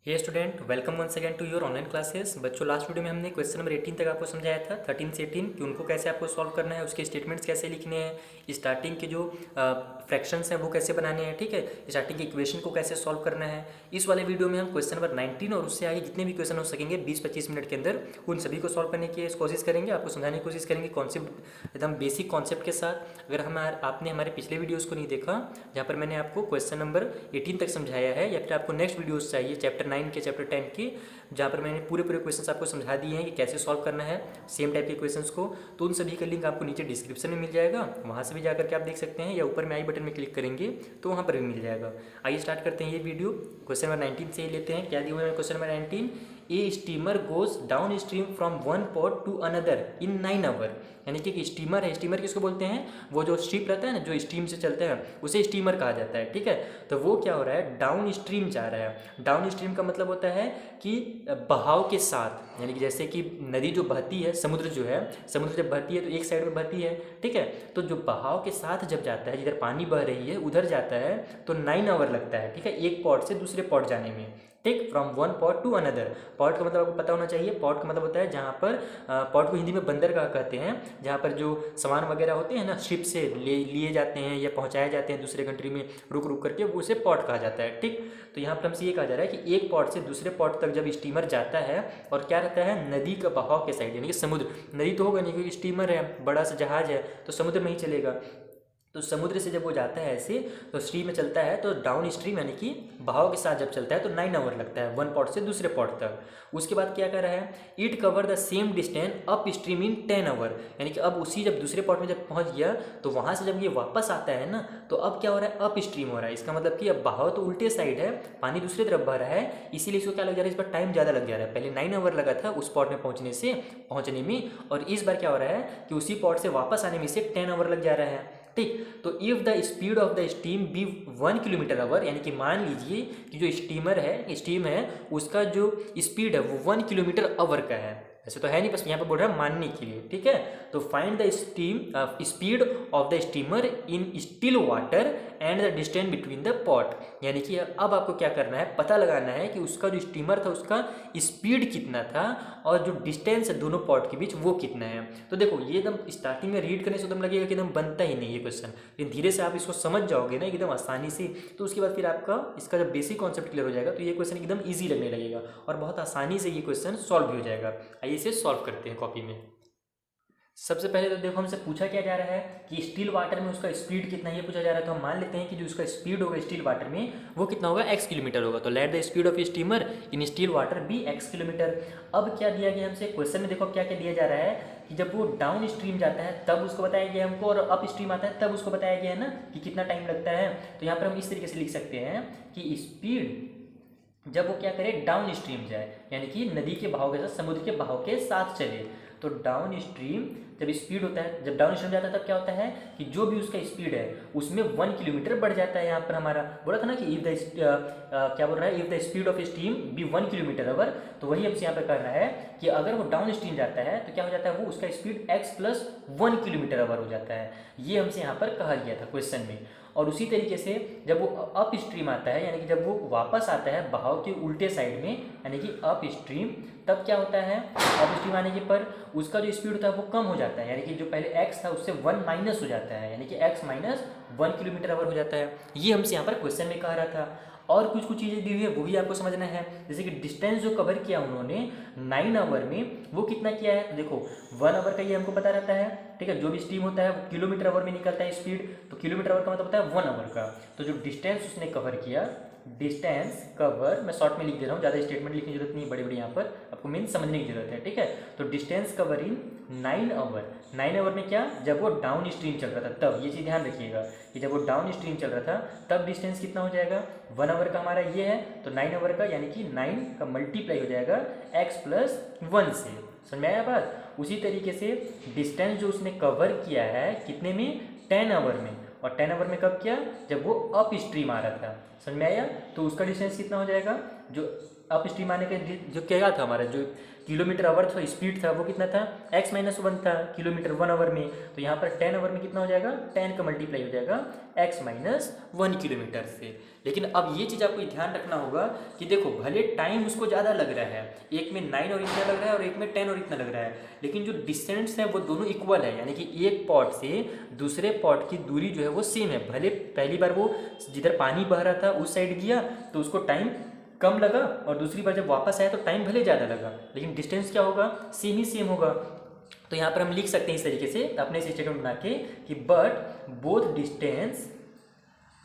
Hey student, welcome once again to your online classes. बच्चों, last video में हमने question number 18 तक आपको समझाया था, 13 से 18 कि उनको कैसे आपको सॉल्व करना है, उसके स्टेटमेंट्स कैसे लिखने हैं, स्टार्टिंग के जो फ्रैक्शंस हैं वो कैसे बनाने हैं, ठीक है, स्टार्टिंग की इक्वेशन को कैसे सॉल्व करना है। इस वाले वीडियो में हम क्वेश्चन नंबर 19 और उससे आगे जितने भी क्वेश्चन हो सकेंगे 20-25 मिनट के अंदर उन सभी को सॉल्व करने की कोशिश करेंगे, आपको समझाने की कोशिश करेंगे कॉन्सेप्ट एकदम बेसिक कॉन्सेप्ट के साथ। अगर आपने हमारे पिछले वीडियोज़ को नहीं देखा जहाँ पर मैंने आपको क्वेश्चन नंबर 18 तक समझाया है, या फिर आपको नेक्स्ट वीडियोज़ चाहिए चैप्टर 9 के चैप्टर 10 की, जहाँ पर मैंने पूरे क्वेश्चंस आपको समझा दिए हैं कि कैसे सॉल्व करना है सेम टाइप के क्वेश्चंस को, तो उन सभी का लिंक आपको नीचे डिस्क्रिप्शन में मिल जाएगा, वहाँ से भी जाकर के आप देख सकते हैं, या ऊपर में आई बटन में क्लिक करेंगे तो वहाँ पर भी मिल जाएगा। आइए स्टार्ट करते हैं ये वीडियो। क्वेश्चन नंबर 19 से ही लेते हैं। क्या दिया हुआ है question number 19? A steamer goes down stream from one port to another in 9 hour. यानी कि स्टीमर है, स्टीमर किसको बोलते हैं? वो जो शिप रहता है ना, जो स्टीम से चलते हैं, उसे स्टीमर कहा जाता है, ठीक है। तो वो क्या हो रहा है, डाउन स्ट्रीम जा रहा है। डाउन स्ट्रीम का मतलब होता है कि बहाव के साथ, यानी कि जैसे कि नदी जो बहती है, समुद्र जो है, समुद्र जब बहती है तो एक साइड में बहती है, ठीक है। तो जो बहाव के साथ जब जाता है, जिधर पानी बह रही है उधर जाता है, तो 9 आवर लगता है, ठीक है, एक पॉट से दूसरे पॉट जाने में, ठीक। From one port to another. Port का मतलब आपको पता होना चाहिए। पॉट का मतलब होता है जहाँ पर पॉट को हिंदी में बंदरगाह कहते हैं, जहाँ पर जो सामान वगैरह होते हैं ना, शिप से लिए जाते हैं या पहुँचाए जाते हैं दूसरे कंट्री में रुक रुक करके, वो उसे पॉट कहा जाता है, ठीक। तो यहाँ पर हमसे ये कहा जा रहा है कि एक पॉट से दूसरे पॉट तक जब स्टीमर जाता है, और क्या रहता है, नदी का बहाव के साइड, यानी कि समुद्र, नदी तो होगा नहीं क्योंकि स्टीमर है, बड़ा सा जहाज है, तो समुद्र में ही चलेगा। तो समुद्र से जब वो जाता है ऐसे, तो स्ट्रीम में चलता है, तो डाउन स्ट्रीम यानी कि बहाव के साथ जब चलता है तो 9 आवर लगता है, वन पॉट से दूसरे पॉट तक। उसके बाद क्या कर रहा है, it cover the same distance up stream in 10 hour. यानी कि अब उसी जब दूसरे पॉट में जब पहुंच गया, तो वहाँ से जब ये वापस आता है ना, तो अब क्या हो रहा है, अप स्ट्रीम हो रहा है। इसका मतलब कि अब बहाव तो उल्टे साइड है, पानी दूसरी तरफ बह रहा है, इसीलिए इसको क्या लग जा रहा है, इस पर टाइम ज़्यादा लग जा रहा है। पहले 9 आवर लगा था उस पॉट में पहुँचने में, और इस बार क्या हो रहा है कि उसी पॉट से वापस आने में से 10 आवर लग जा रहा है, ठीक। तो if the speed of the steam be 1 kilometre hour, यानी कि मान लीजिए कि जो स्टीम है उसका जो स्पीड है वो 1 किलोमीटर आवर का है। ऐसे तो है नहीं, बस यहाँ पर बोल रहा है मानने के लिए, ठीक है। तो find the speed of the steamer in still water and the distance between the pot. यानी कि अब आपको क्या करना है, पता लगाना है कि उसका जो स्टीमर था उसका स्पीड कितना था, और जो डिस्टेंस है दोनों पॉट के बीच वो कितना है। तो देखो, ये एकदम स्टार्टिंग में रीड करने से एकदम लगेगा कि एकदम बनता ही नहीं ये क्वेश्चन, लेकिन धीरे से आप इसको समझ जाओगे ना एकदम आसानी से, तो उसके बाद फिर आपका इसका जब बेसिक कॉन्सेप्ट क्लियर हो जाएगा तो ये क्वेश्चन एकदम ईजी लगने लगेगा, और बहुत आसानी से ये क्वेश्चन सॉल्व भी हो जाएगा। आइए इसे सॉल्व करते हैं कॉपी में। सबसे पहले तो देखो, हमसे पूछा क्या जा रहा है कि स्टील वाटर में उसका स्पीड कितना है, ये पूछा जा रहा है। तो हम मान लेते हैं कि जो उसका स्पीड होगा स्टील वाटर में वो कितना होगा, x किलोमीटर होगा। तो let the speed of steamer in still water be x kilometre. अब क्या दिया गया हमसे क्वेश्चन में, देखो क्या क्या दिया जा रहा है कि जब वो डाउन स्ट्रीम जाता है तब उसको बताया गया हमको, और अप स्ट्रीम आता है तब उसको बताया गया है ना कि कितना टाइम लगता है। तो यहाँ पर हम इस तरीके से लिख सकते हैं कि स्पीड जब वो क्या करे, डाउन स्ट्रीम जाए, यानी कि नदी के बहाव के साथ, समुद्र के बहाव के साथ चले। तो डाउन स्ट्रीम जब स्पीड होता है, जब डाउन स्ट्रीम जाता है तब क्या होता है कि जो भी उसका स्पीड है उसमें 1 किलोमीटर बढ़ जाता है। यहाँ पर हमारा बोला था ना कि इफ द क्या बोल रहा है, if the speed of steam be 1 kilometre hour, तो वही हमसे यहाँ पर करना है कि अगर वो डाउन स्ट्रीम जाता है तो क्या हो जाता है, वो उसका speed x plus 1 kilometre our हो जाता है। ये हमसे यहाँ पर कहा गया था क्वेश्चन में। और उसी तरीके से जब वो अप स्ट्रीम आता है, यानी कि जब वो वापस आता है बहाव के उल्टे साइड में, यानी कि अप स्ट्रीम, तब क्या होता है, अप स्ट्रीम आने के पर उसका जो स्पीड होता है वो कम हो जाता है, यानी कि जो पहले x था उससे 1 माइनस हो जाता है, यानी कि x माइनस 1 किलोमीटर आवर हो जाता है। ये हमसे यहाँ पर क्वेश्चन में कह रहा था। और कुछ चीज़ें दी हुई है वो भी आपको समझना है, जैसे कि डिस्टेंस जो कवर किया उन्होंने 9 आवर में, वो कितना किया है। तो देखो 1 आवर का ये हमको पता रहता है, ठीक है। जो भी स्टीम होता है वो किलोमीटर आवर में निकलता है स्पीड, तो किलोमीटर आवर का मतलब होता है 1 आवर का। तो जो डिस्टेंस उसने कवर किया, डिस्टेंस कवर, मैं शॉर्ट में लिख दे रहा हूँ, ज़्यादा स्टेटमेंट लिखने की जरूरत नहीं, बड़े बड़े यहाँ पर आपको मेन समझने की जरूरत है, ठीक है। तो distance cover in 9 hour, 9 hour में क्या, जब वो डाउन स्ट्रीम चल रहा था तब, ये चीज़ ध्यान रखिएगा कि जब वो डाउन स्ट्रीम चल रहा था तब डिस्टेंस कितना हो जाएगा, 1 आवर का हमारा ये है, तो 9 आवर का यानी कि 9 का मल्टीप्लाई हो जाएगा x प्लस 1 से। समझ में आया बात। उसी तरीके से डिस्टेंस जो उसने कवर किया है कितने में, 10 आवर में, और 10 आवर में कब किया, जब वो अप स्ट्रीम आ रहा था। समझ में आया। तो उसका डिस्टेंस कितना हो जाएगा, जो अप स्ट्रीम आने के जो क्या था हमारा, जो किलोमीटर आवर था, स्पीड था, वो कितना था, x माइनस 1 था किलोमीटर 1 आवर में। तो यहाँ पर 10 आवर में कितना हो जाएगा, 10 का मल्टीप्लाई हो जाएगा x माइनस 1 किलोमीटर से। लेकिन अब ये चीज़ आपको ध्यान रखना होगा कि देखो भले टाइम उसको ज़्यादा लग रहा है, एक में 9 और इतना लग रहा है और एक में 10 और इतना लग रहा है, लेकिन जो डिस्टेंस है वो दोनों इक्वल है, यानी कि एक पॉट से दूसरे पॉट की दूरी जो है वो सेम है। भले पहली बार वो जिधर पानी बह रहा था उस साइड गया तो उसको टाइम कम लगा, और दूसरी बार जब वापस आया तो टाइम भले ज़्यादा लगा, लेकिन डिस्टेंस क्या होगा, सेम ही सेम होगा। तो यहाँ पर हम लिख सकते हैं इस तरीके से अपने स्टेटमेंट बना के कि but both distance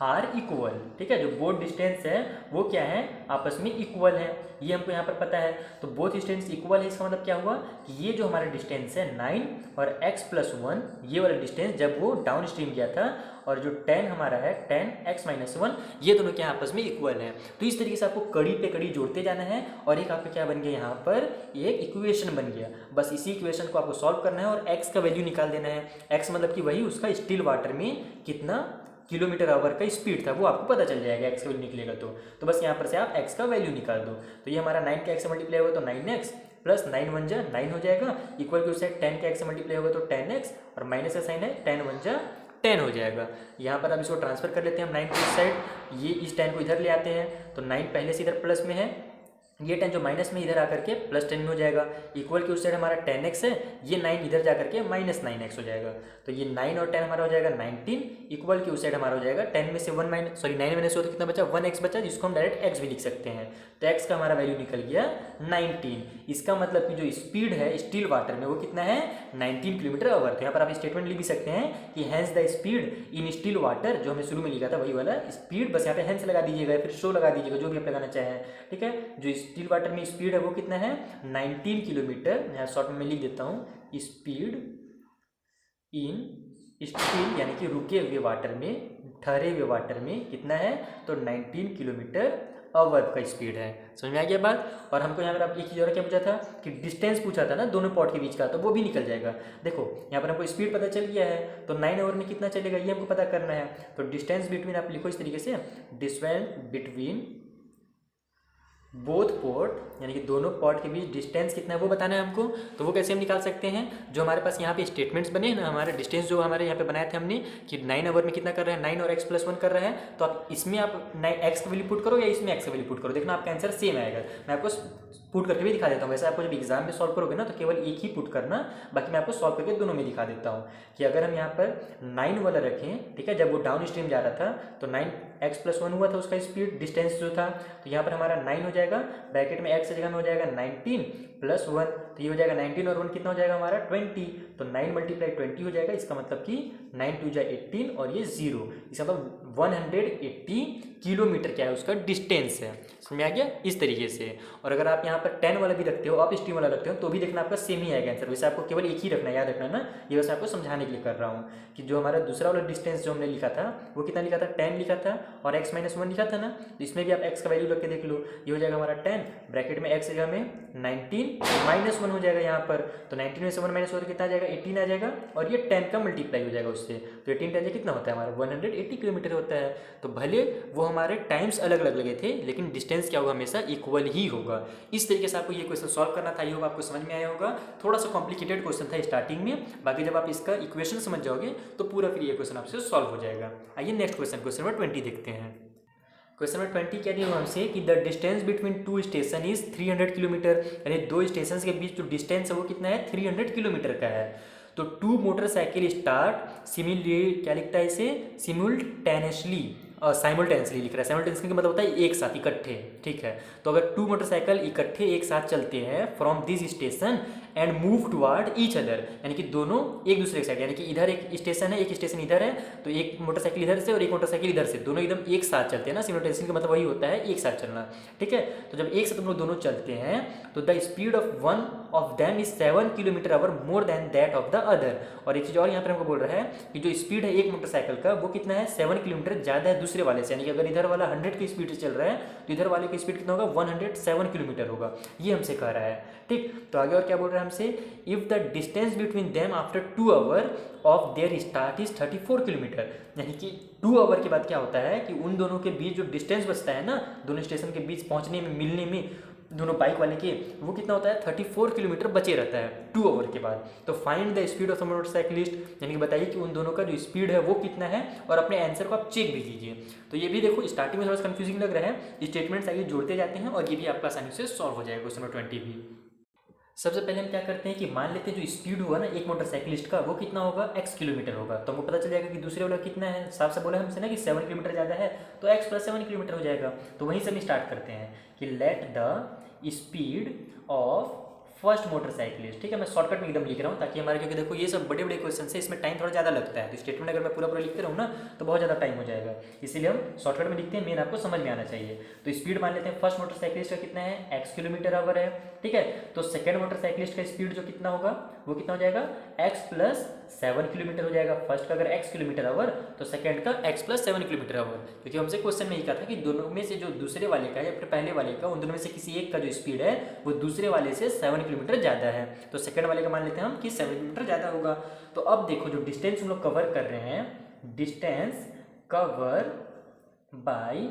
are equal. ठीक है, जो बोथ डिस्टेंस है वो क्या है, आपस में इक्वल है, ये हमको यहाँ पर पता है। तो बोथ डिस्टेंस इक्वल है, इसका मतलब क्या हुआ कि ये जो हमारा डिस्टेंस है 9 और x+1, ये वाला डिस्टेंस जब वो डाउन स्ट्रीम गया था, और जो 10 हमारा है 10x-1, ये दोनों क्या आपस में इक्वल है। तो इस तरीके से आपको कड़ी पे कड़ी जोड़ते जाना है, और एक आपका क्या बन गया यहाँ पर, एक इक्वेशन बन गया। बस इसी इक्वेशन को आपको सॉल्व करना है और x का वैल्यू निकाल देना है। x मतलब कि वही उसका स्टिल वाटर में कितना किलोमीटर आवर का स्पीड था वो आपको पता चल जाएगा, x का वैल्यू निकलेगा तो बस यहाँ पर से आप x का वैल्यू निकाल दो। तो ये हमारा 9 का x से मल्टीप्लाई होगा तो 9x प्लस 9 1 जा 9 हो जाएगा, इक्वल के उस साइड 10 का x से मल्टीप्लाई होगा तो 10x, और माइनस का साइन है 10 1 जा 10 हो जाएगा। यहाँ पर अब इसको ट्रांसफर कर लेते हैं हम 9 की इस साइड, ये इस 10 को इधर ले आते हैं, तो 9 पहले से इधर प्लस में है, ये 10 जो माइनस में इधर आकर के प्लस 10 में हो जाएगा, इक्वल के उस साइड हमारा 10x है, ये 9 इधर जा करके माइनस 9x हो जाएगा। तो ये 9 और 10 हमारा हो जाएगा 19, इक्वल के उस साइड हमारा हो जाएगा 10 में से 1 माइनस 9 में से हो तो कितना बचा, 1x बचा, जिसको हम डायरेक्ट x भी लिख सकते हैं। तो x का हमारा वैल्यू निकल गया 19। इसका मतलब कि जो स्पीड है स्टिल वाटर में वो कितना है, 19 किलोमीटर आवर। तो यहाँ पर आप स्टेटमेंट लिख भी सकते हैं कि hence the speed in still water, जो हमने शुरू में लिखा था वही वाला स्पीड, बस यहाँ पे हैंस लगा दीजिएगा, फिर शो लगा दीजिएगा, जो भी आप लगाना चाहें। ठीक है, जो स्टिल वाटर में स्पीड है वो कितना है, 19 किलोमीटर। यहाँ शॉर्ट में लिख देता हूँ, स्पीड इन स्टिल यानी कि रुके हुए वाटर में, ठहरे हुए वाटर में कितना है, तो 19 किलोमीटर आवर का स्पीड है। समझ में आ गया बात। और हमको यहाँ पर आप एक चीज़ और क्या पूछा था कि डिस्टेंस पूछा था ना दोनों पॉट के बीच का, तो वो भी निकल जाएगा। देखो यहाँ पर हमको स्पीड पता चल गया है, तो 9 आवर में कितना चलेगा ये हमको पता करना है। तो डिस्टेंस बिटवीन आप लिखो इस तरीके से, डिस्टेंस बिटवीन बोथ पॉट, यानी कि दोनों पॉट के बीच डिस्टेंस कितना है वो बताना है हमको। तो वो कैसे हम निकाल सकते हैं, जो हमारे पास यहाँ पे स्टेटमेंट्स बने हैं ना, हमारे डिस्टेंस जो हमारे यहाँ पे बनाए थे हमने कि 9 आवर में कितना कर रहा है, 9 और x+1 कर रहा है, तो आप इसमें आप x का वैल्यू पुट करो या इसमें x का वैल्यू पुट करो, देखना आपका आंसर सेम आएगा। मैं आपको पुट करके भी दिखा देता हूँ, वैसे आपको जब एग्जाम में सॉल्व करोगे ना तो केवल एक ही पुट करना, बाकी मैं आपको सॉल्व करके दोनों में दिखा देता हूँ कि अगर हम यहाँ पर 9 वाला रखें, ठीक है, जब वो डाउन स्ट्रीम जा रहा था तो 9x+1 हुआ था उसका स्पीड डिस्टेंस जो था, तो यहाँ पर हमारा 9 हो जाएगा, ब्रैकेट में x की जगह में हो जाएगा 19 + 1, तो ये हो जाएगा 19 और 1 कितना हो जाएगा हमारा 20, तो 9 × 20 हो जाएगा। इसका मतलब कि 9 2 = 18 और ये 0, इसका मतलब 180 किलोमीटर क्या है उसका डिस्टेंस है। समझ में आ गया इस तरीके से। और अगर आप यहाँ पर 10 वाला भी रखते हो, आप स्ट्रीम वाला रखते हो, तो भी देखना आपका सेम ही आएगा आंसर। वैसे आपको केवल एक ही रखना है, याद रखना ना, ये वैसे आपको समझाने के लिए कर रहा हूँ कि जो हमारा दूसरा वाला डिस्टेंस जो हमने लिखा था वो कितना लिखा था, 10 लिखा था, और x-1 लिखा था ना, तो इसमें भी आप x का वैल्यू रख के देख लो, ये हो जाएगा हमारा 10, ब्रैकेट में x जगह में 19 -1 हो जाएगा यहाँ पर, तो 19 में से 1 माइनस हो तो कितना आ जाएगा, 18 आ जाएगा, और ये 10 का मल्टीप्लाई हो जाएगा उससे, तो 18 टाइम्स कितना होता है हमारा 180 किलोमीटर होता है। तो भले वो हमारे टाइम्स अलग अलग लगे थे, लेकिन डिस्टेंस क्या होगा, हमेशा इक्वल ही होगा। इस तरीके से आपको ये क्वेश्चन सॉल्व करना था, ये होगा आपको समझ में आया होगा। थोड़ा सा कॉम्प्लिकेटेड क्वेश्चन था स्टार्टिंग में, बाकी जब आप इसका इक्वेशन समझ जाओगे तो पूरा फिर ये क्वेश्चन आपसे सॉल्व हो जाएगा। आइए नेक्स्ट क्वेश्चन नंबर 20 देखते हैं। क्वेश्चन नंबर 20 क्या दिया हमसे कि the distance between 2 station is 300 kilometre, यानी 2 स्टेशन के बीच जो डिस्टेंस है वो कितना है, 300 किलोमीटर का है। तो 2 मोटरसाइकिल स्टार्ट क्या लिखता है इसे, सिमुल्टेनियसली लिख रहा है। साइमल्टेनियसली का मतलब होता है एक साथ, इकट्ठे। ठीक है, तो अगर 2 मोटरसाइकिल इकट्ठे एक साथ चलते हैं from this station and move toward each other, यानी कि दोनों एक दूसरे के साइड, यानी कि इधर एक स्टेशन है, एक स्टेशन इधर है, तो एक मोटरसाइकिल इधर से और एक मोटरसाइकिल इधर से, दोनों एकदम एक साथ चलते हैं ना। सिमुल्टेनियसली का मतलब वही होता है एक साथ चलना। ठीक है, तो जब एक साथ तुम लोग दोनों चलते हैं तो the speed of one of them is 7 kilometre our more than that of the other. और एक चीज़ और यहाँ पर हमको बोल रहा है कि जो स्पीड है एक मोटरसाइकिल का वो कितना है, 7 किलोमीटर ज़्यादा है दूसरे वाले से, यानी कि अगर इधर वाला 100 की स्पीड से चल रहा है तो इधर वाले की स्पीड कितना होगा, 107 किलोमीटर होगा। ये हमसे कह रहा है। ठीक, तो आगे और क्या बोल रहा है हमसे, if the distance between them after 2 hour of their start is 34 kilometre, यानी कि 2 आवर के बाद क्या होता है कि उन दोनों के बीच जो डिस्टेंस बचता है ना, दोनों स्टेशन के बीच पहुंचने में, मिलने में, दोनों बाइक वाले के, वो कितना होता है 34 किलोमीटर बचे रहता है 2 आवर के बाद। तो find the speed of the motorcyclist, यानी कि बताइए कि उन दोनों का जो स्पीड है वो कितना है, और अपने आंसर को आप चेक भी कीजिए। तो ये भी देखो स्टार्टिंग में थोड़ा सा कंफ्यूजिंग लग रहा है, स्टेटमेंट्स आगे जोड़ते जाते हैं और ये भी आपका आसानी से सॉल्व हो जाएगा क्वेश्चन नंबर 20 भी। सबसे पहले हम क्या करते हैं कि मान लेते हैं जो स्पीड हुआ ना एक मोटरसाइकिलिस्ट का वो कितना होगा x किलोमीटर होगा। तो हमको पता चल जाएगा कि दूसरे वाला कितना है, साफ से बोला हमसे ना कि 7 किलोमीटर ज़्यादा है, तो x + 7 किलोमीटर हो जाएगा। तो वहीं से हम स्टार्ट करते हैं कि let the speed of first motorcyclist. ठीक है, मैं शॉर्टकट में एकदम लिख रहा हूँ ताकि हमारे, क्योंकि देखो ये सब बड़े बड़े क्वेश्चन है, इसमें टाइम थोड़ा ज़्यादा लगता है। तो स्टेटमेंट अगर मैं पूरा पूरा लिखते रहूँ ना तो बहुत ज़्यादा टाइम हो जाएगा, इसीलिए हम शॉर्टकट में लिखते हैं, मेन आपको समझ में आना चाहिए। तो स्पीड मान लेते हैं फर्स्ट मोटरसाइकिलिस्ट का कितना है x किलोमीटर आवर है। ठीक है, तो सेकेंड मोटरसाइकिलिस्ट का स्पीड जो कितना होगा वो कितना हो जाएगा x + 7 किलोमीटर हो जाएगा। फर्स्ट का अगर x किलोमीटर आवर तो सेकंड का x + 7 किलोमीटर आवर, क्योंकि हमसे क्वेश्चन में ही कहा था कि दोनों में से जो दूसरे वाले का या फिर पहले वाले का, उन दोनों में से किसी एक का जो स्पीड है वो दूसरे वाले से 7 किलोमीटर ज़्यादा है। तो सेकंड वाले का मान लेते हैं हम कि 7 किलोमीटर ज़्यादा होगा। तो अब देखो जो डिस्टेंस हम लोग कवर कर रहे हैं, डिस्टेंस कवर बाय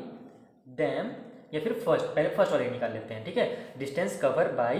देम, या फिर फर्स्ट, पहले फर्स्ट वाले निकाल लेते हैं। ठीक है, distance cover by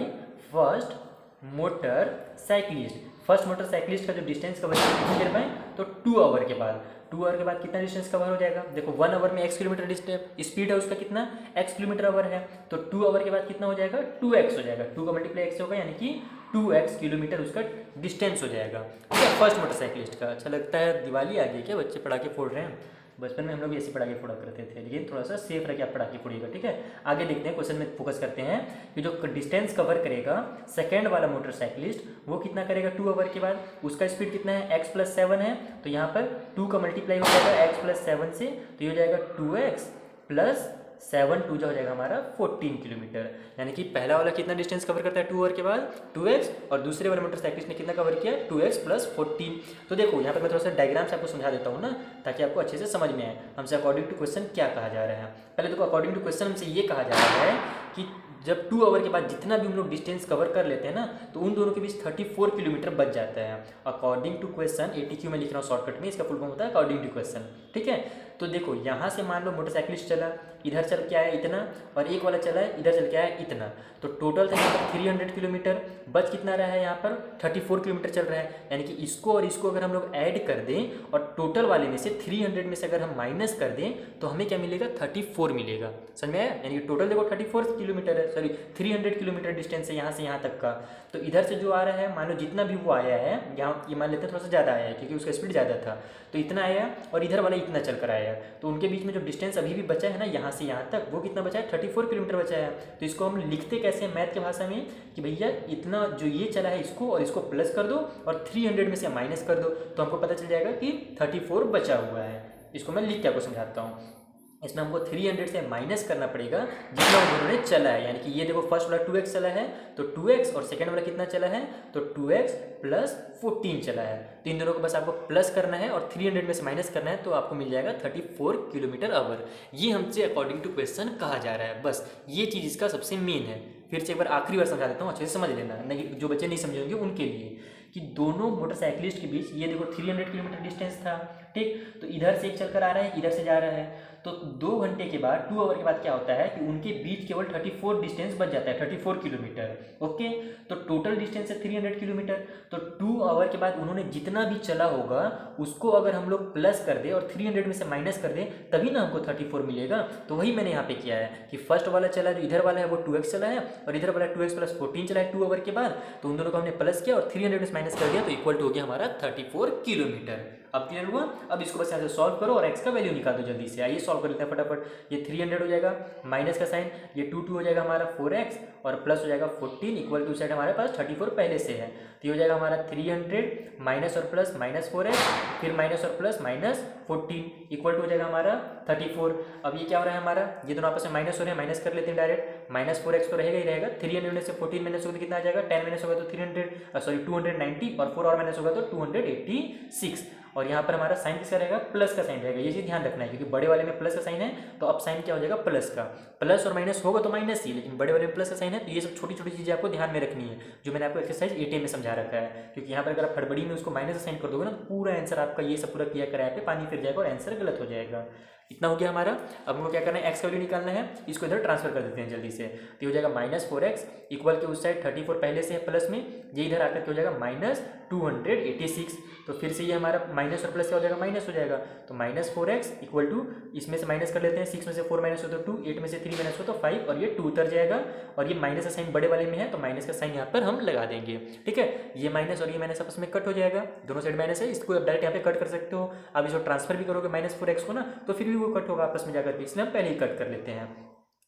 first motor cyclist. First motor cyclist का जो डिस्टेंस कवर कितनी देर में, तो 2 आवर के बाद। 2 आवर के बाद कितना डिस्टेंस कवर हो जाएगा, देखो 1 आवर में x किलोमीटर डिस्टेंस स्पीड है उसका कितना x किलोमीटर आवर है, तो 2 आवर के बाद कितना हो जाएगा 2x हो जाएगा, 2 का मल्टीप्लाई x होगा, यानी कि 2x किलोमीटर उसका डिस्टेंस हो जाएगा। ठीक है, फर्स्ट मोटरसाइकिलिस्ट का। अच्छा लगता है, दिवाली आ गई क्या, बच्चे पटाखे फोड़ रहे हैं। बचपन में हम लोग ऐसे पटाखे फोड़ा करते थे, लेकिन थोड़ा सा सेफ रह के आप पटाखे फोड़िएगा। ठीक है, आगे देखते हैं, क्वेश्चन में फोकस करते हैं कि जो डिस्टेंस कवर करेगा सेकंड वाला मोटरसाइकिलिस्ट वो कितना करेगा 2 आवर के बाद। उसका स्पीड कितना है x + 7 है, तो यहाँ पर 2 का मल्टीप्लाई हो जाएगा x + 7 से, तो ये हो जाएगा 2x + 7 2 जो हो जाएगा हमारा 14 किलोमीटर। यानी कि पहला वाला कितना डिस्टेंस कवर करता है 2 आवर के बाद 2x, और दूसरे वाले मोटरसाइकिलिस्ट ने कितना कवर किया 2x + 14। तो देखो यहाँ पर मैं थोड़ा सा डायग्राम से आपको समझा देता हूँ ना, ताकि आपको अच्छे से समझ में आए हमसे अकॉर्डिंग टू क्वेश्चन क्या कहा जा रहा है। पहले देखो अकॉर्डिंग टू क्वेश्चन हमसे ये कहा जा रहा है कि जब 2 आवर के बाद जितना भी हम लोग डिस्टेंस कवर कर लेते हैं ना, तो उन दोनों के बीच 34 किलोमीटर बच जाता है अकॉर्डिंग टू क्वेश्चन। ATQ में लिख रहा हूँ शॉर्टकट में, इसका फुल फॉर्म होता है अकॉर्डिंग टू क्वेश्चन। ठीक है, तो देखो यहाँ से मान लो मोटरसाइकिलिस्ट चला, इधर चल के आया इतना, और एक वाला चला है इधर चल के आया इतना, तो टोटल था यहाँ पर 300 किलोमीटर। बच कितना रहा है यहाँ पर 34 किलोमीटर चल रहा है, यानी कि इसको और इसको अगर हम लोग ऐड कर दें और टोटल वाले में से 300 में से अगर हम माइनस कर दें तो हमें क्या मिलेगा 34 मिलेगा। समझ में आया, यानी कि टोटल देखो 34 किलोमीटर है, सॉरी 300 किलोमीटर डिस्टेंस है यहाँ से यहाँ तक का। तो इधर से जो आ रहा है, मान लो जितना भी वो आया है, यहाँ ये मान लेते हैं थोड़ा सा ज़्यादा आया है क्योंकि उसका स्पीड ज़्यादा था, तो इतना आया, और इधर वाला इतना चल कर आया, तो उनके बीच में जो डिस्टेंस अभी भी बचा है ना यहाँ से यहाँ तक, वो कितना बचा है 34 किलोमीटर बचा है। तो इसको हम लिखते कैसे हैं मैथ की भाषा में कि भैया इतना जो ये चला है इसको और इसको प्लस कर दो और 300 में से माइनस कर दो, तो हमको पता चल जाएगा कि 34 बचा हुआ है। इसको मैं लिख के आपको समझाता हूँ। इसमें हमको 300 से माइनस करना पड़ेगा जितना उन्होंने चला है, यानी कि ये देखो फर्स्ट वाला 2x चला है तो 2x, और सेकंड वाला कितना चला है तो 2x + 14 चला है। तो इन दोनों को बस आपको प्लस करना है और 300 में से माइनस करना है, तो आपको मिल जाएगा 34 किलोमीटर आवर। ये हमसे अकॉर्डिंग टू क्वेश्चन कहा जा रहा है, बस ये चीज़ इसका सबसे मेन है। फिर से एक बार आखिरी बार समझा देता हूँ, अच्छे से समझ लेना, नहीं जो बच्चे नहीं समझेंगे उनके लिए, कि दोनों मोटरसाइकिलिस्ट के बीच ये देखो 300 किलोमीटर डिस्टेंस था। ठीक, तो इधर से एक चलकर आ रहा है, इधर से जा रहा है, तो 2 घंटे के बाद 2 आवर के बाद क्या होता है कि उनके बीच केवल 34 डिस्टेंस बच जाता है, 34 किलोमीटर। ओके, तो टोटल डिस्टेंस है 300 किलोमीटर, तो 2 आवर के बाद उन्होंने जितना भी चला होगा उसको अगर हम लोग प्लस कर दे और 300 में से माइनस कर दें तभी ना हमको 34 मिलेगा। तो वही मैंने यहाँ पे किया है कि फर्स्ट वाला चला जो इधर वाला है वो 2x चला है, और इधर वाला 2x + 14 चला है 2 आवर के बाद, तो उन दोनों को हमने प्लस किया और 300 में से माइनस कर दिया, तो इक्वल टू हो गया हमारा 34 किलोमीटर। अब क्लियर हुआ। अब इसको बस यहाँ से सॉल्व करो और x का वैल्यू निकाल दो जल्दी से। आइए सॉल्व कर लेते हैं फटाफट। ये 300 हो जाएगा, माइनस का साइन, ये 2 हो जाएगा हमारा 4x, और प्लस हो जाएगा 14 इक्वल टू साइड हमारे पास 34 पहले से है, तो ये हो जाएगा हमारा 300 माइनस और प्लस -4x, फिर माइनस और प्लस -14 इक्वल टू हो जाएगा हमारा 34। अब ये क्या हो रहा है हमारा, ये दोनों आपस में माइनस हो रहे हैं, माइनस कर लेते हैं डायरेक्ट। -4x तो रहेगा ही रहेगा, 300 में से 14 माइनस होगा तो कितना आ जाएगा, 10 माइनस होगा तो 290, और 4 और माइनस होगा तो 286। और यहाँ पर हमारा साइन किसका रहेगा, प्लस का साइन रहेगा। ये चीज़ ध्यान रखना है क्योंकि बड़े वाले में प्लस का साइन है, तो अब साइन क्या हो जाएगा प्लस का। प्लस और माइनस होगा तो माइनस ही, लेकिन बड़े वाले में प्लस का साइन है, तो ये सब छोटी छोटी चीज़ें आपको ध्यान में रखनी है जो मैंने आपको एक्सरसाइज 8 में समझा रखा है। क्योंकि यहाँ पर अगर आप हड़बड़ी में उसको माइनस का साइन कर दोगे ना, तो पूरा आंसर आपका ये सब पूरा किया कराया पे पानी फिर जाएगा और आंसर गलत हो जाएगा। इतना हो गया हमारा। अब हमको क्या करना है, एक्स का वैल्यू निकालना है, इसको इधर ट्रांसफर कर देते हैं जल्दी से। तो ये हो जाएगा -4x इक्वल के उस साइड 34 पहले से है प्लस में, ये इधर आकर के हो जाएगा -286। तो फिर से ये हमारा माइनस और प्लस क्या हो जाएगा, माइनस हो जाएगा। तो -4x इक्वल टू, इसमें से माइनस कर लेते हैं, 6 में से 4 माइनस हो तो 2, 8 में से 3 माइनस हो तो 5, और ये 2 उतर जाएगा। और ये माइनस का साइन बड़े वाले में है तो माइनस का साइन यहाँ पर हम लगा देंगे। ठीक है, ये माइनस और ये माइनस आपस में कट हो जाएगा, दोनों साइड माइनस है, इसको डायरेक्ट यहाँ पे कट कर सकते हो। अब इसको ट्रांसफर भी करोगे -4x को ना, तो फिर भी वो कट होगा आपस में जाकर के, इसलिए हम पहले ही कट कर लेते हैं।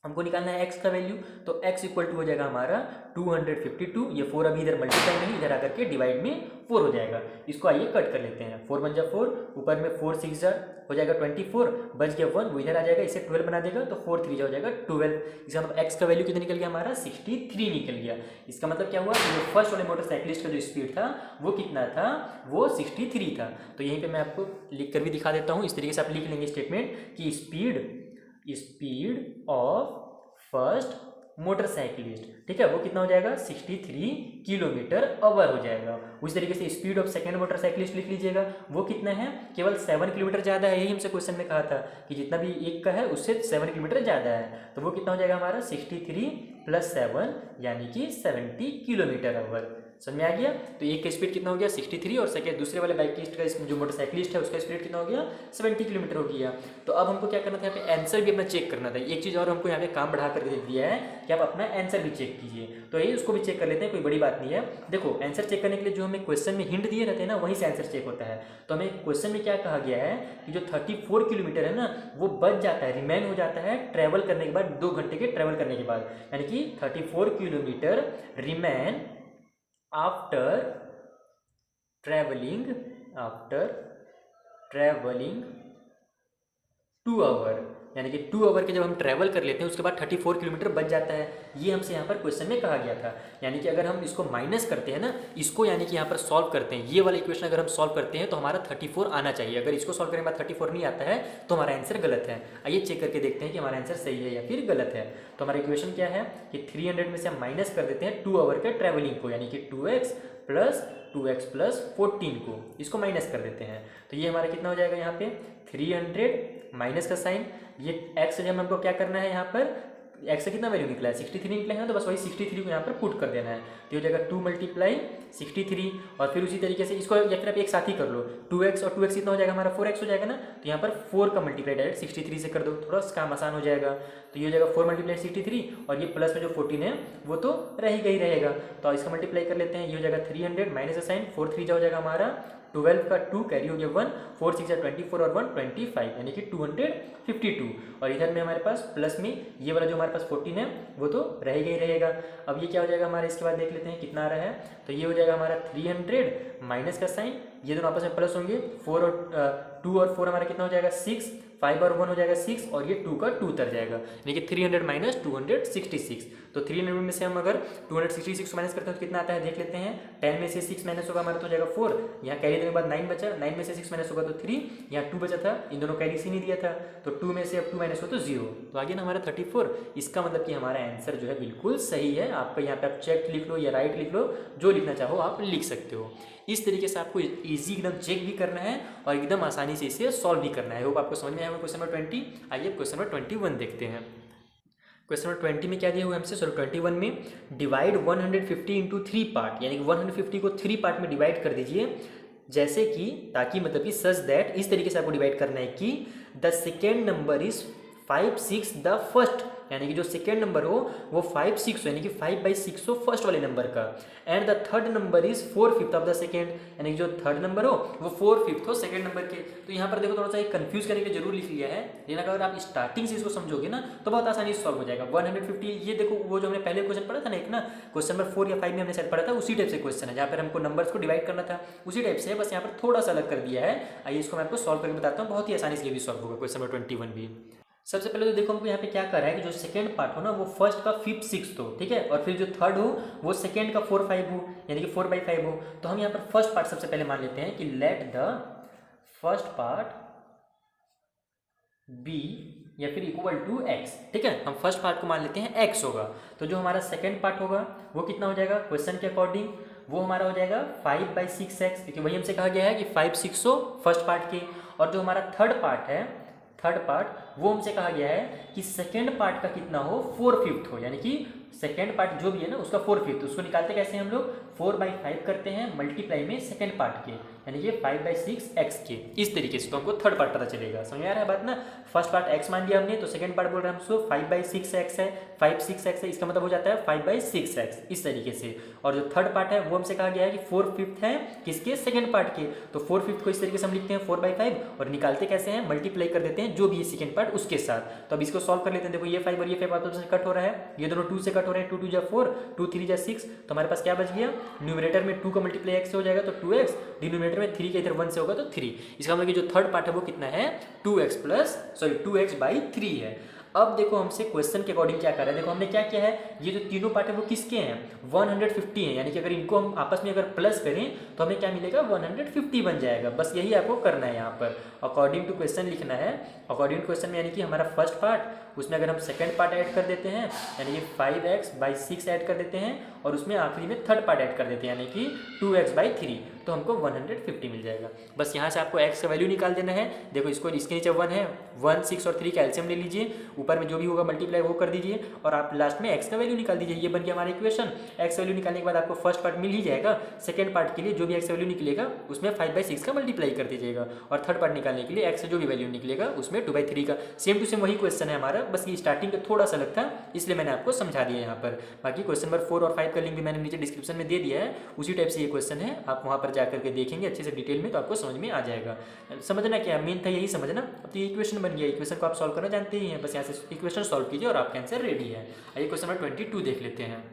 हमको निकालना है x का वैल्यू, तो x इक्वल टू हो जाएगा हमारा 252। ये 4 अभी इधर मल्टीप्लाई नहीं, इधर आकर के डिवाइड में 4 हो जाएगा। इसको आइए कट कर लेते हैं। 4 × 1 = 4, ऊपर में 4 × 6 = हो जाएगा 24, बच गया 1, वो इधर आ जाएगा, इसे 12 बना देगा, तो 4 × 3 हो जाएगा 12। इसका मतलब x का वैल्यू कितना निकल गया हमारा, 63 निकल गया। इसका मतलब क्या हुआ, जो फर्स्ट वाले मोटरसाइकिलिस्ट का जो स्पीड था वो कितना था, वो 63 था। तो यहीं पर मैं आपको लिख कर भी दिखा देता हूँ, इस तरीके से आप लिख लेंगे स्टेटमेंट कि स्पीड ऑफ फर्स्ट मोटरसाइकिलिस्ट, ठीक है, वो कितना हो जाएगा, 63 km/h हो जाएगा। उसी तरीके से स्पीड ऑफ सेकंड मोटरसाइकिलिस्ट लिख लीजिएगा, वो कितना है, केवल 7 किलोमीटर ज़्यादा है। यही हमसे क्वेश्चन में कहा था कि जितना भी एक का है उससे 7 किलोमीटर ज़्यादा है, तो वो कितना हो जाएगा हमारा 63 + 7 यानी कि 70 km/h। समझ में आ गया। तो एक का स्पीड कितना हो गया, 63, और सेकंड दूसरे वाले बाइकिस्ट का जो मोटरसाइकिलिस्ट है उसका स्पीड कितना हो गया, 70 किलोमीटर हो गया। तो अब हमको क्या करना था, यहाँ पे आंसर भी अपना चेक करना था। एक चीज़ और हमको यहाँ पे काम बढ़ा करके दे दिया है कि आप अपना आंसर भी चेक कीजिए, तो ये उसको भी चेक कर लेते हैं, कोई बड़ी बात नहीं है। देखो आंसर चेक करने के लिए जो हमें क्वेश्चन में हिंट दिए रहते हैं ना, वहीं से आंसर चेक होता है। तो हमें क्वेश्चन में क्या कहा गया है कि जो 34 किलोमीटर है ना, वो बच जाता है, रिमेन हो जाता है ट्रैवल करने के बाद, 2 घंटे के ट्रैवल करने के बाद, यानी कि 34 kilometre remain after travelling 2 hour, यानी कि 2 आवर के जब हम ट्रैवल कर लेते हैं उसके बाद 34 किलोमीटर बच जाता है। ये हमसे यहाँ पर क्वेश्चन में कहा गया था। यानी कि अगर हम इसको माइनस करते हैं ना, इसको यानी कि यहाँ पर सॉल्व करते हैं, ये वाला इक्वेशन अगर हम सॉल्व करते हैं तो हमारा 34 आना चाहिए। अगर इसको सॉल्व करने के बाद 34 नहीं आता है तो हमारा आंसर गलत है। आइए चेक करके देखते हैं कि हमारा आंसर सही है या फिर गलत है। तो हमारा इक्वेशन क्या है कि 300 में से हम माइनस कर देते हैं 2 आवर के ट्रैवलिंग को, यानी कि 2x + 14 को, इसको माइनस कर देते हैं। तो ये हमारा कितना हो जाएगा यहाँ पे 300 माइनस का साइन, ये x जब हमको क्या करना है, यहाँ पर x का कितना वैल्यू निकला है, 63 निकला है ना, तो बस वही 63 को यहाँ पर पुट कर देना है। तो हो जाएगा 2 × 63, और फिर उसी तरीके से इसको या फिर आप एक साथ ही कर लो, 2x और 2x कितना हो जाएगा हमारा 4x हो जाएगा ना, तो यहाँ पर 4 का मल्टीप्लाई डायरेक्ट 63 से कर दो, थोड़ा सा काम आसान हो जाएगा। तो ये हो जाएगा 4 × 63, और ये प्लस में जो 14 है वो तो रहेगा ही रहेगा, तो इसका मल्टीप्लाई कर लेते हैं। ये हो जाएगा 300 माइनस का साइन, 4 × 3 हो जाएगा हमारा 12 का 2 कैरी हो गया 1, 4 × 6 = 24 और 1 25, यानी कि 252। और इधर में हमारे पास प्लस में ये वाला जो हमारे पास 14 है वो तो रहेगा ही रहेगा। अब ये क्या हो जाएगा हमारा, इसके बाद देख लेते हैं कितना आ रहा है। तो ये हो जाएगा हमारा 300 माइनस का साइन, ये दोनों आपस में प्लस होंगे, 2 और 4 हमारा कितना हो जाएगा 6, 5 और 1 हो जाएगा 6, और ये 2 का 2 उतर जाएगा, यानी कि 300 - 266। तो 300 में से हम अगर 266 माइनस करते हैं तो कितना आता है देख लेते हैं। 10 में से 6 माइनस होगा हमारा तो हो जाएगा 4, यहाँ कैरी देने के बाद 9 बचा, 9 में से 6 माइनस होगा तो 3, यहाँ 2 बचा था, इन दोनों कैरी सी नहीं दिया था, तो 2 में से अब 2 माइनस हो तो 0, तो आगे ना हमारा 34। इसका मतलब कि हमारा आंसर जो है बिल्कुल सही है। आपका यहाँ पे आप चेक लिख लो या राइट लिख लो, जो लिखना चाहो आप लिख सकते हो। इस तरीके से आपको इजी एकदम चेक भी करना है और एकदम आसानी से इसे सॉल्व भी करना है। होप आपको समझ में आया होगा क्वेश्चन नंबर 20। आइए क्वेश्चन नंबर 21 देखते हैं। क्वेश्चन नंबर 20 में क्या दिया हुआ है हमसे, सॉरी 21 में, डिवाइड 150 इंटू 3 पार्ट, यानी कि 150 को 3 पार्ट में डिवाइड कर दीजिए, जैसे कि ताकि मतलब कि सच दैट, इस तरीके से आपको डिवाइड करना है कि the second number is 5 6 the first, यानी कि जो सेकेंड नंबर हो वो 5 6 हो, यानी कि 5/6 हो फर्स्ट वाले नंबर का, and the third number is 4/5 of the second, यानी कि जो थर्ड नंबर हो वो 4/5 हो सेकेंड नंबर के। तो यहाँ पर देखो थोड़ा सा कंफ्यूज करने के लिए जरूर लिख लिया है, लेकिन अगर आप स्टार्टिंग से इसको समझोगे ना तो बहुत आसानी से सॉल्व हो जाएगा। 150, ये देखो वो जो हमने पहले क्वेश्चन पढ़ा था ना, एक ना क्वेश्चन नंबर 4 या 5 में हमने शायद पढ़ा था, उसी टाइप से क्वेश्चन है जहाँ पर हमको नंबर्स को डिवाइड करना था, उसी टाइप से, बस यहाँ पर थोड़ा सा अलग कर दिया है। आइए इसको मैं आपको सॉल्व करके बताता हूँ, बहुत ही आसानी से ये भी सॉल्व होगा क्वेश्चन नंबर 21 भी। सबसे पहले तो देखो हमको यहाँ पे क्या कर रहा है कि जो सेकंड पार्ट हो ना वो फर्स्ट का 5th 6th हो, ठीक है, और फिर जो थर्ड हो वो सेकंड का 4/5 हो, यानी कि 4/5 हो। तो हम यहाँ पर फर्स्ट पार्ट सबसे पहले मान लेते हैं कि let the first part be या फिर इक्वल टू x, ठीक है, हम फर्स्ट पार्ट को मान लेते हैं x होगा। तो जो हमारा सेकंड पार्ट होगा वो कितना हो जाएगा क्वेश्चन के अकॉर्डिंग, वो हमारा हो जाएगा 5/6x, क्योंकि वही हमसे कहा गया है कि 5 6 हो फर्स्ट पार्ट के। और जो हमारा थर्ड पार्ट है थर्ड पार्ट वो हमसे कहा गया है कि सेकेंड पार्ट का कितना हो 4/5 हो, यानी कि सेकेंड पार्ट जो भी है ना उसका 4/5, उसको निकालते कैसे हैं हम लोग 4/5 करते हैं मल्टीप्लाई में सेकेंड पार्ट के, यानी कि 5/6 x के, इस तरीके से तो हमको थर्ड पार्ट पता चलेगा। समझ में आ रहा है बात ना। फर्स्ट पार्ट x मान लिया हमने, तो सेकेंड पार्ट बोल रहे हैं हमको 5/6x है, 5/6x है, इसका मतलब हो जाता है 5/6x, इस तरीके से। और जो थर्ड पार्ट है वो हमसे कहा गया है कि 4/5 है किसके, सेकेंड पार्ट के, तो 4/5 को इस तरीके से हम लिखते हैं 4/5 और निकालते कैसे हैं, मल्टीप्लाई कर देते हैं जो भी है सेकेंड पार्ट उसके साथ। तो अब इसको सॉल्व कर लेते हैं। देखो ये 5 और ये 5 आपस में कट हो रहा है, ये दोनों 2 से कट हो रहे हैं, 2 2 जा 4, 2 3 जा 6, तो हमारे पास क्या बच गया, न्यूमरेटर में 2 का मल्टीप्लाई x से हो जाएगा तो 2x, डिनोमिनेटर में 3 का इधर 1 से होगा तो 3। इसका मतलब कि जो थर्ड पार्ट है वो कितना है 2x/3 है। अब देखो हमसे क्वेश्चन के अकॉर्डिंग क्या कर रहा है, देखो हमने क्या किया है, ये जो तीनों पार्ट है वो किसके हैं 150 हैं, यानी कि अगर इनको हम आपस में अगर प्लस करें तो हमें क्या मिलेगा 150 बन जाएगा। बस यही आपको करना है यहाँ पर, अकॉर्डिंग टू क्वेश्चन लिखना है। अकॉर्डिंग टू क्वेश्चन में यानी कि हमारा फर्स्ट पार्ट, उसमें अगर हम सेकंड पार्ट ऐड कर देते हैं यानी कि 5x/6 ऐड कर देते हैं और उसमें आखिरी में थर्ड पार्ट ऐड कर देते हैं यानी कि 2x/3, तो हमको 150 मिल जाएगा। बस यहाँ से आपको x का वैल्यू निकाल देना है। देखो इसको, इसके नीचे 1 है, 1 6 और 3 का एलसीएम ले लीजिए, ऊपर में जो भी होगा मल्टीप्लाई वो कर दीजिए और आप लास्ट में x का वैल्यू निकाल दीजिए। ये बन गया हमारा इक्वेशन। x वैल्यू निकालने के बाद आपको फर्स्ट पार्ट मिल ही जाएगा, सेकंड पार्ट के लिए जो भी x वैल्यू निकलेगा उसमें 5/6 का मल्टीप्लाई कर दीजिएगा और थर्ड पार्ट निकालने के लिए x से जो भी वैल्यू निकलेगा उसमें 2/3 का। सेम टू सेम वही क्वेश्चन है हमारा, बस ये स्टार्टिंग का थोड़ा सा अलग था इसलिए मैंने आपको समझा दिया यहाँ पर। बाकी क्वेश्चन नंबर 4 और 5 का लिंक भी मैंने नीचे डिस्क्रिप्शन में दे दिया है, उसी टाइप से ये क्वेश्चन है, आप वहाँ पर जाकर के देखेंगे अच्छे से डिटेल में तो आपको समझ में आ जाएगा। समझना क्या मेन था, यही समझना। अब तो ये इक्वेशन बन गया, इक्वेशन को आप सॉल्व करना जानते ही हैं, बस यहाँ से इक्वेशन सॉल्व कीजिए और आपका आंसर रेडी है। आइए क्वेश्चन नंबर 22 देख लेते हैं।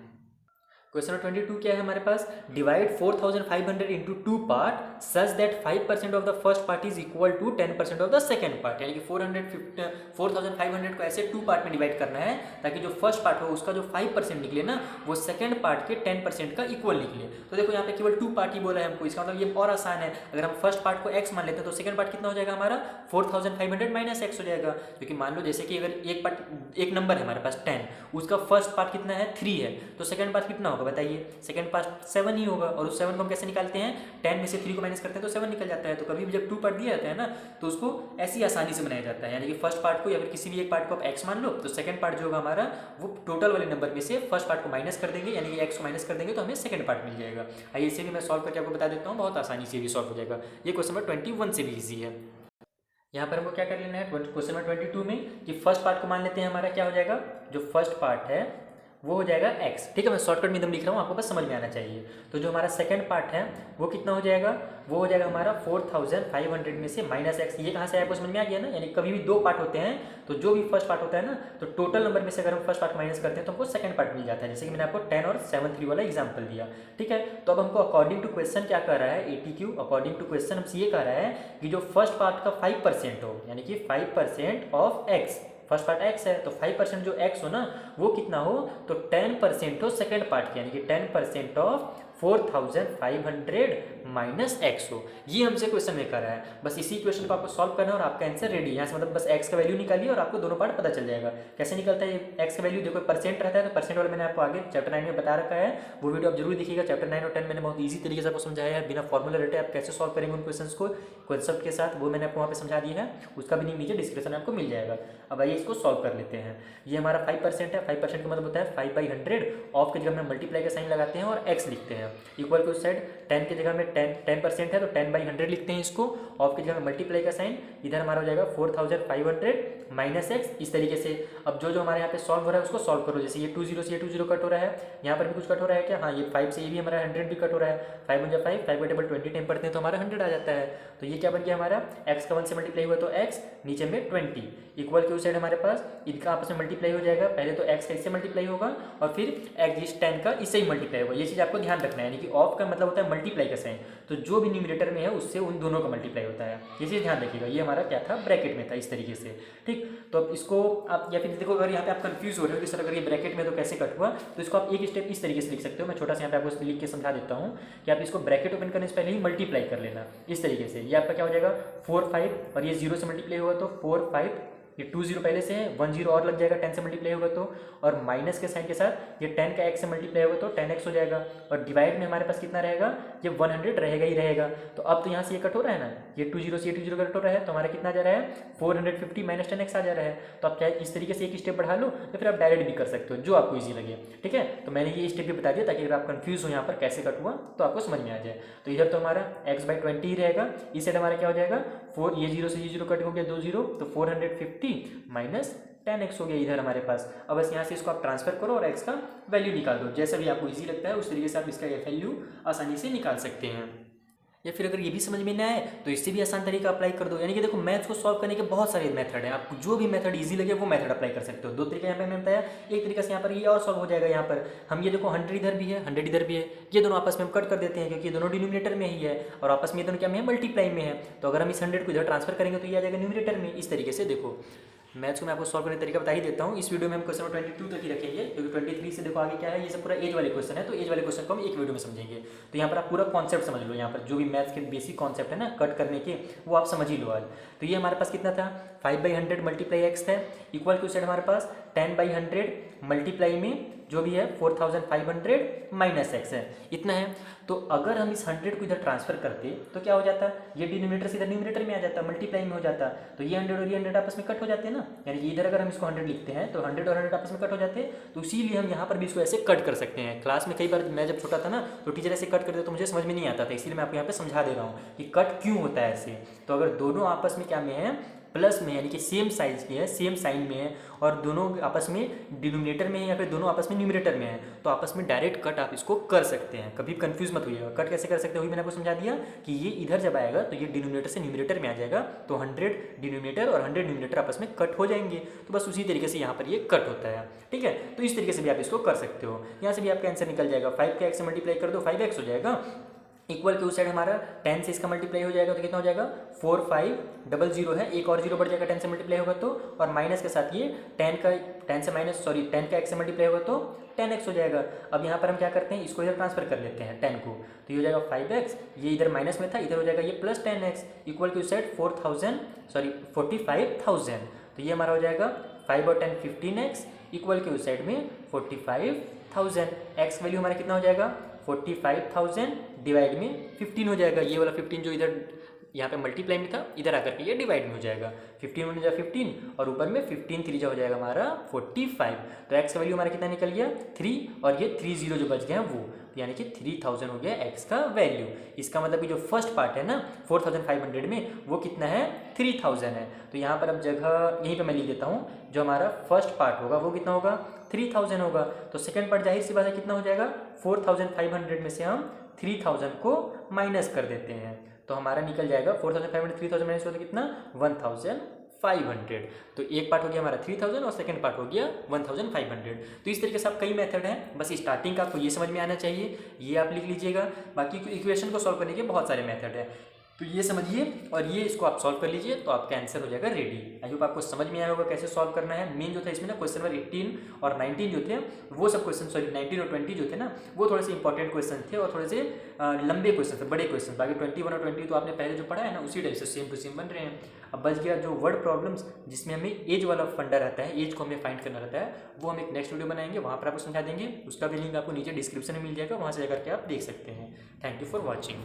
क्वेश्चन नंबर 22 क्या है हमारे पास, divide 4500 into 2 part such that 5% of the first part is equal to 10% of the second part, यानी कि 4500 को ऐसे 2 पार्ट में डिवाइड करना है ताकि जो फर्स्ट पार्ट हो उसका जो 5% निकले ना वो सेकंड पार्ट के 10% का इक्वल निकले। तो देखो यहाँ पे केवल 2 पार्ट ही बोला है हमको, इसका मतलब ये और आसान है। अगर हम फर्स्ट पार्ट को x मान लेते हैं तो सेकंड पार्ट कितना हो जाएगा हमारा 4500 माइनस x हो जाएगा, क्योंकि मान लो जैसे कि अगर एक नंबर है हमारे पास 10, उसका फर्स्ट पार्ट कितना है 3 है, तो सेकंड पार्ट कितना होगा बताइए, सेकंड पार्ट 7 ही होगा। और उस 7 को हम कैसे निकालते हैं, 10 में से 3 को माइनस करते हैं तो 7 निकल जाता है। तो कभी भी जब 2 पार्ट दिया जाता है ना तो उसको ऐसी आसानी से बनाया जाता है, यानी कि फर्स्ट पार्ट को या फिर किसी भी एक पार्ट को आप x मान लो तो सेकंड पार्ट जो होगा हमारा वो टोटल वाले नंबर में से फर्स्ट पार्ट को माइनस कर देंगे, यानी कि x को माइनस कर देंगे तो हमें सेकंड पार्ट मिल जाएगा। आइए इसे भी मैं सॉल्व करके आपको बता देता हूँ, बहुत आसानी से भी सॉल्व हो जाएगा। ये क्वेश्चन नंबर 21 से भी ईजी है। यहाँ पर हमको क्या कर लेना है क्वेश्चन नंबर 22 में कि फर्स्ट पार्ट को मान लेते हैं, हमारा क्या हो जाएगा, जो फर्स्ट पार्ट है वो हो जाएगा x, ठीक है। मैं शॉर्टकट में एकदम लिख रहा हूँ, आपको बस समझ में आना चाहिए। तो जो हमारा सेकंड पार्ट है वो कितना हो जाएगा, वो हो जाएगा हमारा 4500 में से माइनस x। ये कहाँ से आपको समझ में आ गया ना, यानी कभी भी 2 पार्ट होते हैं तो जो भी फर्स्ट पार्ट होता है ना तो टोटल नंबर में से अगर हम फर्स्ट पार्ट माइनस करते हैं तो हमको सेकंड पार्ट मिल जाता है, जैसे कि मैंने आपको 10 और 7 3 वाला एग्जाम्पल दिया, ठीक है। तो अब हमको अकॉर्डिंग टू क्वेश्चन क्या कर रहा है, ATQ अकॉर्डिंग टू क्वेश्चन हमसे ये कह रहा है कि जो फर्स्ट पार्ट का 5% हो, यानी कि 5% of x, first part x है तो 5% जो x हो ना वो कितना हो, तो 10% हो सेकंड पार्ट के, यानी कि 10% ऑफ 4500 माइनस x हो। ये हमसे क्वेश्चन में कर रहा है, बस इसी क्वेश्चन को आपको सॉल्व करना है और आपका आंसर रेडी है। यहाँ से मतलब बस x का वैल्यू निकालिए और आपको दोनों पार्ट पता चल जाएगा। कैसे निकलता है ये x का वैल्यू, देखो परसेंट रहता है तो परसेंट वाला मैंने आपको आगे चैप्टर 9 में बता रखा है, वो वीडियो आप जरूर देखिएगा। चैप्टर 9 और 10 मैंने बहुत ईजी तरीके से आपको समझाया है, बिना फॉर्मूला रटे आप कैसे सॉल्व करेंगे उन क्वेश्चन को कॉन्सेप्ट के साथ, वो मैंने आपको वहाँ पे समझा दिया है, उसका भी लिंक नीचे डिस्क्रिप्शन में आपको मिल जाएगा। अब आइए इसको सॉल्व कर लेते हैं। ये हमारा 5% है, 5% का मतलब होता है 5/100, ऑफ की जगह में मल्टीप्लाई का साइन लगाते हैं और x लिखते हैं, इक्वल टू साइड 10 की जगह में 10% है तो 10/100 लिखते हैं इसको, ऑफ की जगह में मल्टीप्लाई का साइन, इधर हमारा हो जाएगा 4500 माइनस x, इस तरीके से। अब जो हमारे यहाँ पे सॉल्व हो रहा है उसको सॉल्व करो, जैसे ये 20 से ये 20 कट हो रहा है, यहाँ पर भी कुछ कट हो रहा है क्या, हाँ ये 5 से ये भी हमारा 100 भी कट हो रहा है, 5 1 5, 5 टेबल 20 टाइम पढ़ते हैं तो हमारा 100 आ जाता है। तो ये क्या बन गया हमारा, x का 1 से मल्टीप्लाई हुआ तो x, नीचे में 20, इक्वल के उस साइड हमारे पास इनका आपस में मल्टीप्लाई हो जाएगा, पहले तो x का इससे मल्टीप्लाई होगा और फिर x इस 10 का इससे ही मल्टीप्लाई होगा। ये चीज़ आपको ध्यान रखना है, यानी कि ऑफ का मतलब होता है मल्टीप्लाई का साइन, तो जो भी न्यूमरेटर में है उससे उन दोनों का मल्टीप्लाई होता है, ये चीज़ ध्यान रखिएगा। ये हमारा क्या था, ब्रैकेट में था इस तरीके से, ठीक। तो अब इसको आप या फिर देखो अगर यहाँ पे आप कंफ्यूज हो रहे हो कि सर अगर ये ब्रैकेट में तो कैसे कट हुआ, तो इसको आप एक स्टेप इस तरीके से लिख सकते हो। मैं छोटा सा यहाँ पे आपको लिख के समझा देता हूँ कि आप इसको ब्रैकेट ओपन करने से पहले ही मल्टीप्लाई कर लेना इस तरीके से। ये आपका क्या हो जाएगा 4 5 और ये 0 से मल्टीप्लाई हुआ तो 4 5 ये 2 0 पहले से है, 1 0 और लग जाएगा 10 से मल्टीप्लाई होगा तो, और माइनस के साइन के साथ ये 10 का x से मल्टीप्लाई होगा तो 10x हो जाएगा, और डिवाइड में हमारे पास कितना रहेगा, ये 100 रहेगा ही रहेगा। तो अब तो यहाँ से ये कट हो रहा है ना, ये 2 0 से ये 2 0 कट हो रहा है, तो हमारा कितना जा रहा है 450 माइनस 10x आ जा रहा है। तो आप चाहे इस तरीके से एक स्टेप बढ़ा लो या फिर आप डायरेक्ट भी कर सकते हो, जो आपको ईजी लगे, ठीक है। तो मैंने ये स्टेप भी बता दिया ताकि अगर आप कंफ्यूज हो यहाँ पर कैसे कट हुआ तो आपको समझ में आ जाए। तो इधर तो हमारा x/20 ही रहेगा, इस साइड हमारा क्या हो जाएगा 4, ये 0 से ये 0 कट हो गया 2 0, तो 450 माइनस 10x हो गया इधर हमारे पास। अब बस यहाँ से इसको आप ट्रांसफर करो और x का वैल्यू निकाल दो, जैसा भी आपको इजी लगता है उस तरीके से आप इसका वैल्यू आसानी से निकाल सकते हैं। या फिर अगर ये भी समझ में ना आए तो इससे भी आसान तरीका अप्लाई कर दो। यानी कि देखो मैथ्स को सॉल्व करने के बहुत सारे मेथड हैं, आपको जो भी मेथड इजी लगे वो मेथड अप्लाई कर सकते हो। दो तरीका यहाँ पे मैंने बताया, एक तरीका से यहाँ पर ये और सॉल्व हो जाएगा। यहाँ पर हम ये देखो 100 इधर भी है 100 इधर भी है, ये दोनों आपस में हम कट कर देते हैं क्योंकि ये दोनों डिनोमिनेटर में ही है और आपस में ये दोनों क्या में है मल्टीप्लाई में है। तो अगर हम इस 100 को इधर ट्रांसफर करेंगे तो ये आ जाएगा न्यूमिनेटर में। इस तरीके से देखो मैथ्स को मैं आपको सॉल्व करने का तरीका बता ही देता हूँ। इस वीडियो में हम क्वेश्चन नंबर 22 तक ही रखेंगे क्योंकि 23 से देखो आगे क्या है, ये सब पूरा एज वाले क्वेश्चन है, तो एज वाले क्वेश्चन को हम एक वीडियो में समझेंगे। तो यहाँ पर आप पूरा कॉन्सेप्ट समझ लो, यहाँ पर जो भी मैथ्स के बेसिक कॉन्सेप्ट है ना कट करने के, वो आप समझ ही लो आज। तो ये हमारे पास कितना था 5/100 मल्टीप्लाई एक्स था, इक्वल टू सेट हमारे पास 10/100 मल्टीप्लाई में जो भी है 4500 माइनस एक्स है, इतना है। तो अगर हम इस 100 को इधर ट्रांसफर करते तो क्या हो जाता, ये डिनोमिनेटर से इधर न्यूमिनेटर में आ जाता, मल्टीप्लाई में हो जाता। तो ये 100 और ये 100 आपस में कट हो जाते हैं ना, यानी कि इधर अगर हम इसको 100 लिखते हैं तो 100 और 100 आपस में कट हो जाते हैं। तो इसीलिए हम यहाँ पर भी इसको ऐसे कट कर सकते हैं। क्लास में कई बार मैं जब छोटा था ना तो टीचर ऐसे कट करते तो मुझे समझ में नहीं आता था, इसीलिए मैं आपको यहाँ पे समझा दे रहा हूँ कि कट क्यों होता है ऐसे। तो अगर दोनों आपस में क्या में है प्लस में, यानी कि सेम साइज की है, सेम साइन में है और दोनों आपस में डिनोमिनेटर में है या फिर दोनों आपस में न्यूमिनेटर में है, तो आपस में डायरेक्ट कट आप इसको कर सकते हैं। कभी कंफ्यूज मत होइएगा, कट कैसे कर सकते हो मैंने आपको समझा दिया कि ये इधर जब आएगा तो ये डिनोमिनेटर से न्यूमिनेटर में आ जाएगा, तो 100 डिनोमिनेटर और 100 न्यूमिनेटर आपस में कट हो जाएंगे। तो बस उसी तरीके से यहाँ पर ये कट होता है, ठीक है। तो इस तरीके से भी आप इसको कर सकते हो। यहाँ से भी आपका आंसर निकल जाएगा, 5 का x से मल्टीप्लाई कर दो 5x हो जाएगा, इक्वल के उस साइड हमारा 10 से इसका मल्टीप्लाई हो जाएगा तो कितना हो जाएगा 4500 है, एक और जीरो बढ़ जाएगा 10 से मल्टीप्लाई होगा तो, और माइनस के साथ ये 10 का x से मल्टीप्लाई होगा तो 10x हो जाएगा। अब यहाँ पर हम क्या करते हैं, इसको इधर ट्रांसफर कर लेते हैं 10 को, तो ये हो जाएगा 5x, ये इधर माइनस में था इधर हो जाएगा ये प्लस 10x, इक्वल के उस साइड 45,000। तो ये हमारा हो जाएगा 5 और 10 15x, इक्वल के उस साइड में 45,000। x वैल्यू हमारा कितना हो जाएगा 45,000 डिवाइड में 15 हो जाएगा। ये वाला 15 जो इधर यहाँ पे मल्टीप्लाई में था इधर आकर के ये डिवाइड में हो जाएगा, 15 में 15 और ऊपर में 15 3 हो जाएगा हमारा 45। तो x का वैल्यू हमारा कितना निकल गया 3, और ये 30 जो बच गया वो, यानी कि 3000 हो गया x का वैल्यू। इसका मतलब कि जो फर्स्ट पार्ट है ना 4500 में वो कितना है 3000 है। तो यहाँ पर अब जगह यहीं पे मैं लिख देता हूँ, जो हमारा फर्स्ट पार्ट होगा वो कितना होगा 3000 होगा। तो सेकंड पार्ट जाहिर सी बात है कितना हो जाएगा 4500 में से हम 3000 को माइनस कर देते हैं, तो हमारा निकल जाएगा 4500 3000 माइनस होता कितना 1500। तो एक पार्ट हो गया हमारा 3000 और सेकंड पार्ट हो गया 1500। तो इस तरीके से आप कई मेथड हैं, बस स्टार्टिंग का आपको ये समझ में आना चाहिए, ये आप लिख लीजिएगा। बाकी इक्वेशन को सॉल्व करने के बहुत सारे मेथड हैं, तो ये समझिए और ये इसको आप सॉल्व कर लीजिए तो आपका आंसर हो जाएगा रेडी। आई होप आपको समझ में आया होगा कैसे सॉल्व करना है। मेन जो था इसमें ना क्वेश्चन नंबर 18 और 19 जो थे वो सब क्वेश्चन, सॉरी 19 और 20 जो थे ना वो थोड़े से इंपॉर्टेंट क्वेश्चन थे और थोड़े से लंबे क्वेश्चन थे, बड़े क्वेश्चन। बाकी 21 और 20 तो आपने पहले जो पढ़ा है ना उसी टाइप से सेम टू सेम बन रहे हैं। अब बच गया जो वर्ड प्रॉब्लम्स जिसमें हमें एज वाला फंडा रहता है, एज को हमें फाइंड करना रहता है, वो हम एक नेक्स्ट वीडियो बनाएंगे, वहाँ पर आपको समझा देंगे। उसका भी लिंक आपको नीचे डिस्क्रिप्शन में मिल जाएगा, वहाँ से जाकर के आप देख सकते हैं। Thank you for watching.